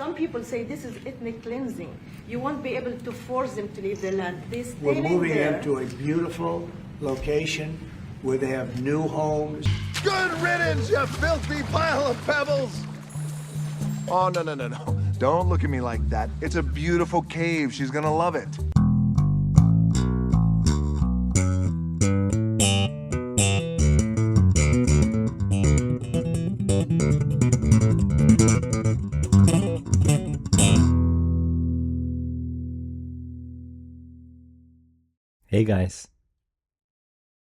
Some people say this is ethnic cleansing. You won't be able to force them to leave their land. They stay We're moving there. them to a beautiful location where they have new homes. Good riddance, you filthy pile of pebbles! Oh, no. Don't look at me like that. It's a beautiful cave. She's gonna love it. Hey guys,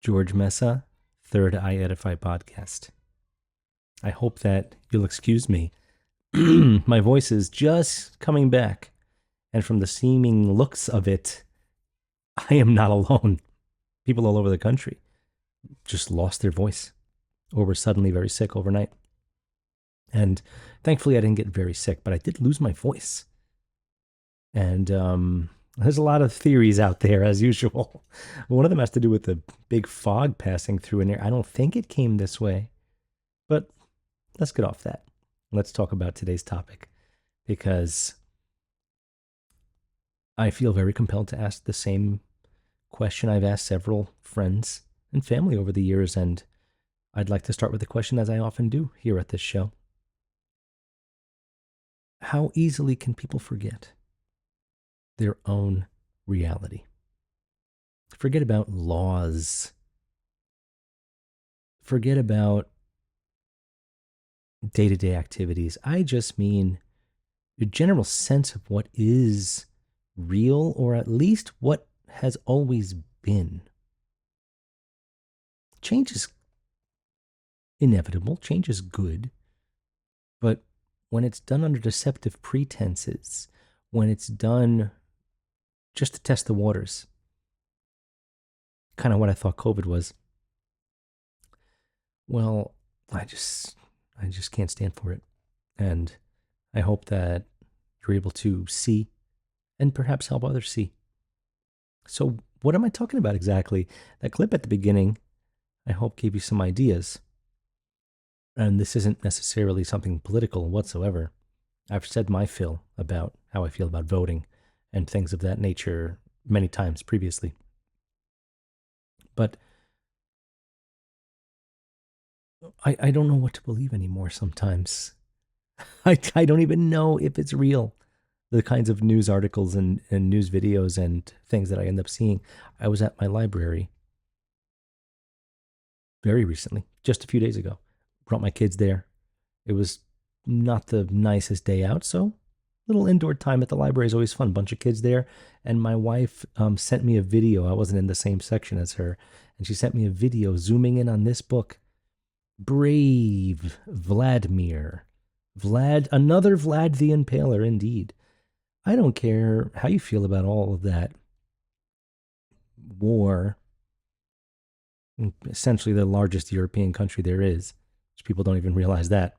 George Mesa, Third Eye Edify podcast. I hope that you'll excuse me. My voice is just coming back, and from the seeming looks of it, I am not alone. People all over the country just lost their voice or were suddenly very sick overnight. And thankfully I didn't get very sick, but I did lose my voice. And there's a lot of theories out there, as usual. One of them has to do with the big fog passing through in there. I don't think it came this way, but let's get off that. Let's talk about today's topic, because I feel very compelled to ask the same question I've asked several friends and family over the years, and I'd like to start with the question, as I often do here at this show. How easily can people forget their own reality? Forget about laws. Forget about day-to-day activities. I just mean a general sense of what is real, or at least what has always been. Change is inevitable. Change is good. But when it's done under deceptive pretenses, when it's done just to test the waters, kind of what I thought COVID was, well, I just can't stand for it. And I hope that you're able to see and perhaps help others see. So what am I talking about exactly? That clip at the beginning, I hope, gave you some ideas. And this isn't necessarily something political whatsoever. I've said my fill about how I feel about voting and things of that nature many times previously. But I don't know what to believe anymore sometimes. I don't even know if it's real. The kinds of news articles and news videos and things that I end up seeing. I was at my library very recently, just a few days ago. Brought my kids there. It was not the nicest day out, so little indoor time at the library is always fun. Bunch of kids there, and my wife sent me a video. I wasn't in the same section as her, and she sent me a video zooming in on this book, Brave Vladimir. Another Vlad the Impaler, indeed. I don't care how you feel about all of that war, essentially the largest European country there is, which people don't even realize that.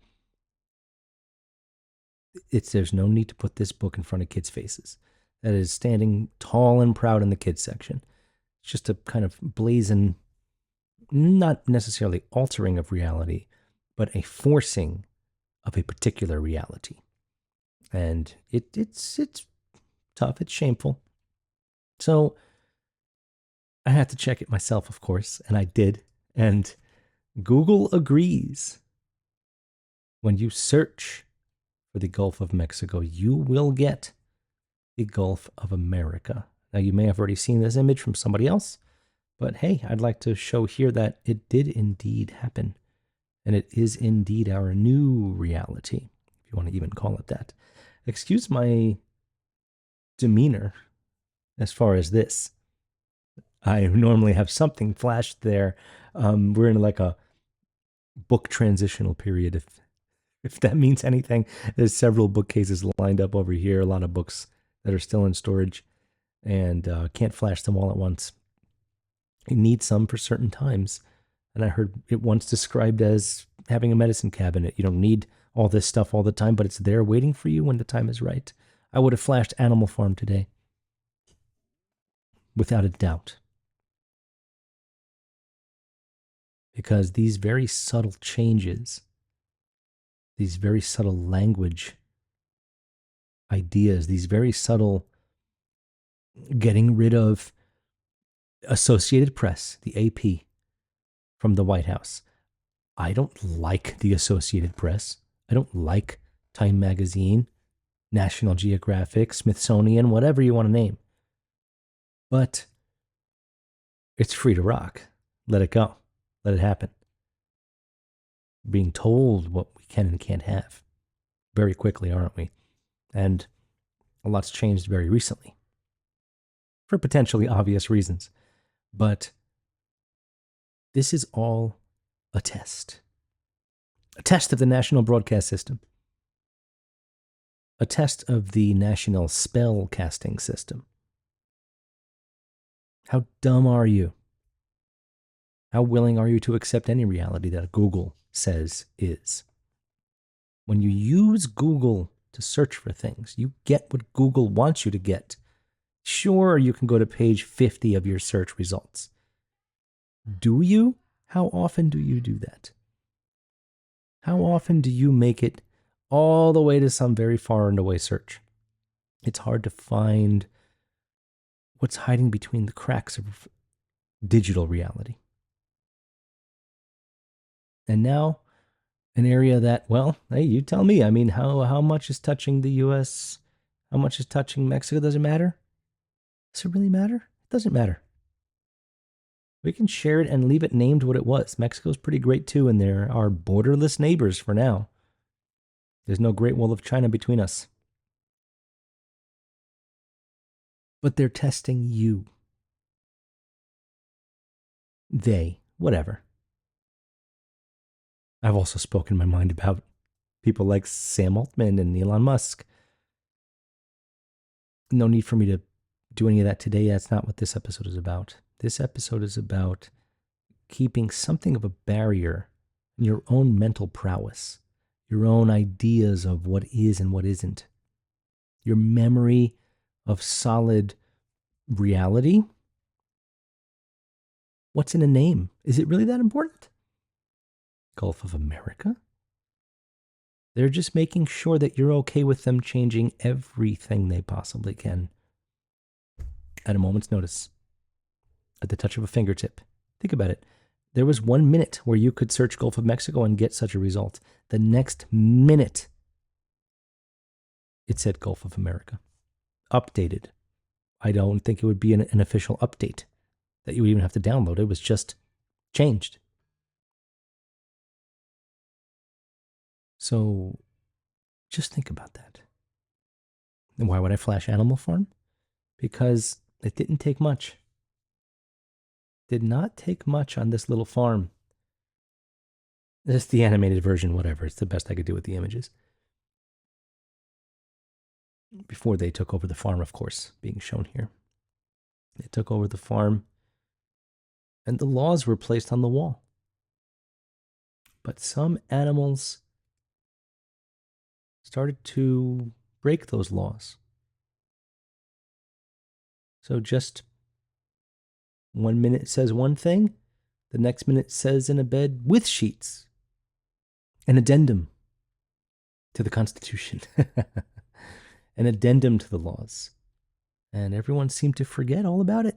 There's no need to put this book in front of kids' faces. That is standing tall and proud in the kids section. It's just a kind of blazon, not necessarily altering of reality, but a forcing of a particular reality. And it's tough, it's shameful. So I had to check it myself, of course, and I did. And Google agrees. When you search for the Gulf of Mexico, you will get the Gulf of America. Now, you may have already seen this image from somebody else, but hey, I'd like to show here that it did indeed happen. And it is indeed our new reality, if you want to even call it that. Excuse my demeanor as far as this. I normally have something flashed there. We're in like a book transitional period, if that means anything. There's several bookcases lined up over here, a lot of books that are still in storage, and can't flash them all at once. You need some for certain times. And I heard it once described as having a medicine cabinet. You don't need all this stuff all the time, but it's there waiting for you when the time is right. I would have flashed Animal Farm today, without a doubt. Because these very subtle changes, these very subtle language ideas, these very subtle getting rid of Associated Press, the AP, from the White House. I don't like the Associated Press. I don't like Time Magazine, National Geographic, Smithsonian, whatever you want to name. But it's free to rock. Let it go. Let it happen. Being told what we can and can't have very quickly, aren't we? And a lot's changed very recently for potentially obvious reasons. But this is all a test of the national broadcast system, a test of the national spell casting system. How dumb are you? How willing are you to accept any reality that Google says is? When you use Google to search for things, you get what Google wants you to get. Sure, you can go to page 50 of your search results. Do you? How often do you do that? How often do you make it all the way to some very far and away search? It's hard to find what's hiding between the cracks of digital reality. And now, an area that, well, hey, you tell me. I mean, how much is touching the U.S.? How much is touching Mexico? Does it matter? Does it really matter? It doesn't matter. We can share it and leave it named what it was. Mexico's pretty great too, and there are borderless neighbors for now. There's no Great Wall of China between us. But they're testing you. They, whatever. I've also spoken my mind about people like Sam Altman and Elon Musk. No need for me to do any of that today. That's not what this episode is about. This episode is about keeping something of a barrier in your own mental prowess, your own ideas of what is and what isn't, your memory of solid reality. What's in a name? Is it really that important? Gulf of America? They're just making sure that you're okay with them changing everything they possibly can at a moment's notice, at the touch of a fingertip. Think about it. There was 1 minute where you could search Gulf of Mexico and get such a result. The next minute, it said Gulf of America. Updated. I don't think it would be an official update that you would even have to download. It was just changed. So just think about that. And why would I flash Animal Farm? Because it didn't take much. Did not take much on this little farm. Just the animated version, whatever. It's the best I could do with the images. Before they took over the farm, of course, being shown here. They took over the farm, and the laws were placed on the wall. But some animals started to break those laws. So just 1 minute says one thing, the next minute says in a bed with sheets, an addendum to the Constitution, an addendum to the laws. And everyone seemed to forget all about it.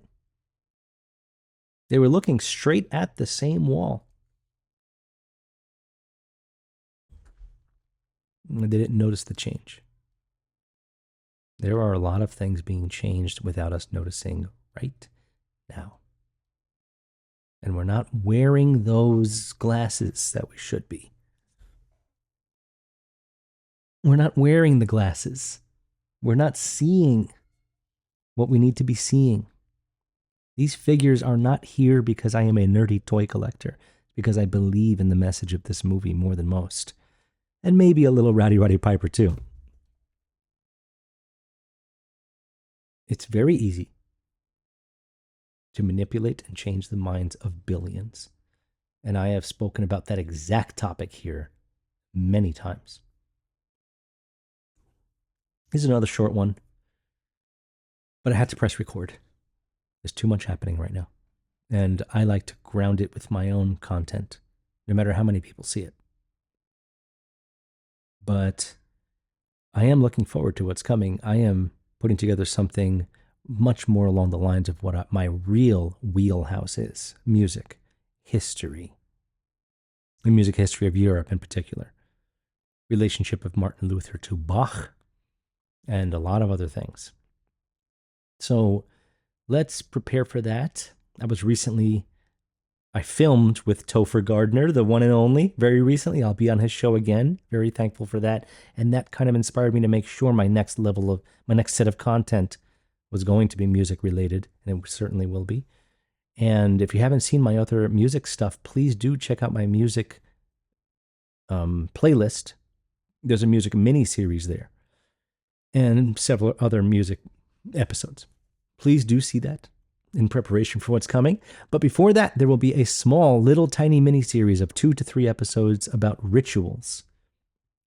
They were looking straight at the same wall. They didn't notice the change. There are a lot of things being changed without us noticing right now. And we're not wearing those glasses that we should be. We're not wearing the glasses. We're not seeing what we need to be seeing. These figures are not here because I am a nerdy toy collector, because I believe in the message of this movie more than most. And maybe a little Rowdy Piper too. It's very easy to manipulate and change the minds of billions. And I have spoken about that exact topic here many times. Here's another short one, but I had to press record. There's too much happening right now. And I like to ground it with my own content, no matter how many people see it. But I am looking forward to what's coming. I am putting together something much more along the lines of what my real wheelhouse is: music history, the music history of Europe in particular, relationship of Martin Luther to Bach, and a lot of other things. So let's prepare for that. I filmed with Topher Gardner, the one and only, very recently. I'll be on his show again. Very thankful for that. And that kind of inspired me to make sure my next set of content was going to be music related, and it certainly will be. And if you haven't seen my other music stuff, please do check out my music playlist. There's a music mini-series there and several other music episodes. Please do see that in preparation for what's coming. But before that, there will be a small, little, tiny mini-series of 2 to 3 episodes about rituals,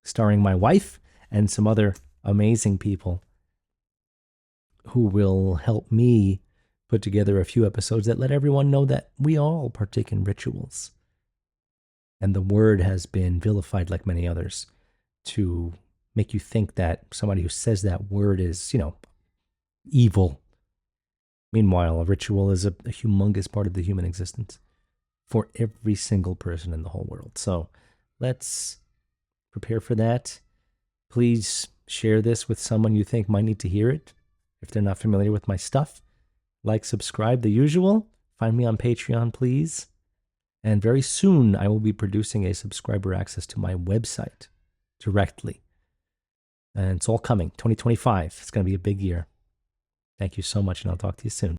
starring my wife and some other amazing people who will help me put together a few episodes that let everyone know that we all partake in rituals. And the word has been vilified, like many others, to make you think that somebody who says that word is, evil. Meanwhile, a ritual is a humongous part of the human existence for every single person in the whole world. So let's prepare for that. Please share this with someone you think might need to hear it. If they're not familiar with my stuff, like, subscribe, the usual. Find me on Patreon, please. And very soon, I will be producing a subscriber access to my website directly. And it's all coming, 2025. It's going to be a big year. Thank you so much, and I'll talk to you soon.